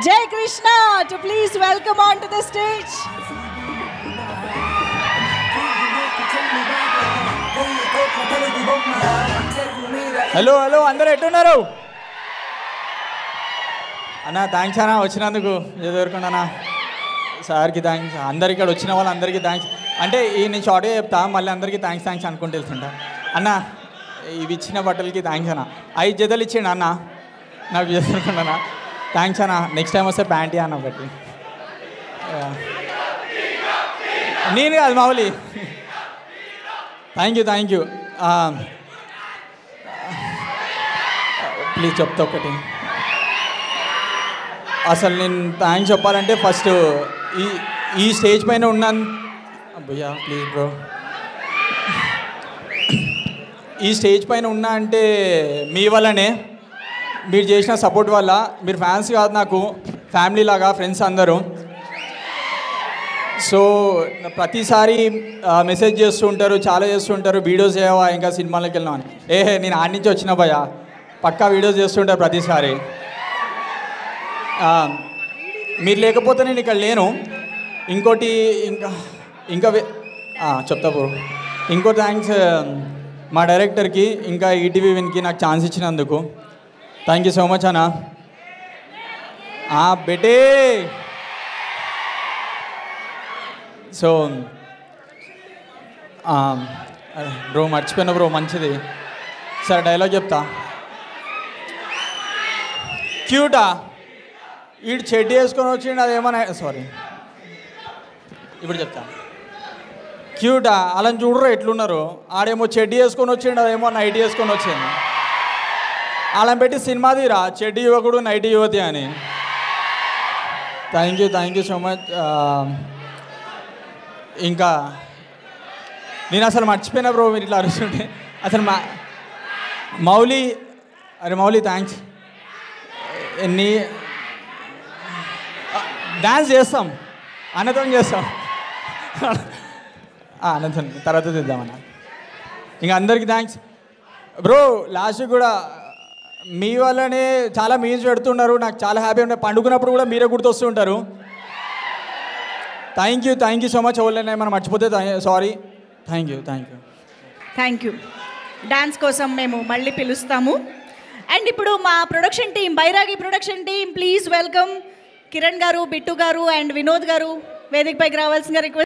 Jai Krishna to please welcome onto the stage. Hello hello అందరూ ఎట్టున్నారు అన్న? Thanks అన్న వచ్చినందుకు ఎదుర్కొన్నా సార్కి థ్యాంక్స్, అందరికి ఇక్కడ వచ్చిన వాళ్ళందరికీ థ్యాంక్స్. అంటే ఈ నేను షార్ట్గా చెప్తా, మళ్ళీ అందరికీ థ్యాంక్స్ అనుకుంటూ వెళ్తుంటా. అన్న ఇవి ఇచ్చిన బట్టలకి థ్యాంక్స్ అన్న. 5 జతలు ఇచ్చిండు అన్న నాకు ఎదుర్కొన్నా. థ్యాంక్స్ అన్న. నెక్స్ట్ టైం వస్తే ప్యాంటీ అన్న బట్టి. నేను కాదు మామూలు. థ్యాంక్ యూ ప్లీజ్ చెప్తా ఒకటి. అసలు నేను థ్యాంక్స్ చెప్పాలంటే ఫస్ట్ ఈ స్టేజ్ పైన ఉన్నాను భయ్యా, ప్లీజ్ బ్రో. ఈ స్టేజ్ పైన ఉన్నా అంటే మీ వల్లనే, మీరు చేసిన సపోర్ట్ వల్ల. మీరు ఫ్యాన్స్ కాదు, నాకు ఫ్యామిలీ లాగా ఫ్రెండ్స్ అందరూ. సో ప్రతిసారి మెసేజ్ చేస్తూ ఉంటారు, చాలా చేస్తూ ఉంటారు, వీడియోస్ చేయవా ఇంకా సినిమాలకు వెళ్ళినా అని. నేను ఆడి నుంచి వచ్చిన భయ్యా, పక్కా వీడియోస్ చేస్తుంటారు ప్రతిసారి. మీరు లేకపోతే నేను ఇక్కడ లేను. ఇంకోటి ఇంకా చెప్తా బ్రో. ఇంకో థ్యాంక్స్ మా డైరెక్టర్కి, ఇంకా ఈటీవీ విన్కి నాకు ఛాన్స్ ఇచ్చినందుకు. థ్యాంక్ యూ సో మచ్ అన్న. బెటే సో బ్రో మర్చిపోయినా బ్రో, మంచిది. సరే డైలాగ్ చెప్తా. క్యూటా వీడు చెడ్డి వేసుకొని వచ్చిండు, అదేమన్నా సారీ ఇప్పుడు చెప్తా. క్యూటా అలా చూడరు ఎట్లున్నారు. ఆడేమో చెడ్డి వేసుకొని వచ్చిండు, అదేమో నైట్ వేసుకొని వచ్చింది. అలా పెట్టి సినిమా తీరా చెడ్డి యువకుడు నైట్ యువతి అని. Thank you so much. ఇంకా నేను అసలు మర్చిపోయినా బ్రో, మీరు ఇట్లా అరుస్తుంటే. అసలు మౌలి థ్యాంక్స్. ఎన్ని డ్యాన్స్ చేస్తాం, అన్నతం చేస్తాం. అన్నతం తర్వాత తీద్దామన్న. ఇంకా అందరికీ థ్యాంక్స్ బ్రో. లాస్ట్ కూడా మీ వల్లనే చాలా మీమ్స్ పెడుతున్నారు, నాకు చాలా హ్యాపీ ఉంటాయి. పండుకున్నప్పుడు కూడా మీరే గుర్తొస్తుంటారు. Thank you so much. ఎవరైనా మనం మర్చిపోతే సారీ. Thank you. డాన్స్ కోసం మేము మళ్ళీ పిలుస్తాము. అండ్ ఇప్పుడు మా production team, Bairagi production team, please welcome Kiran గారు, బిట్టు గారు అండ్ వినోద్ గారు వేదికపైకి రావాల్సిందిగా రిక్వెస్ట్.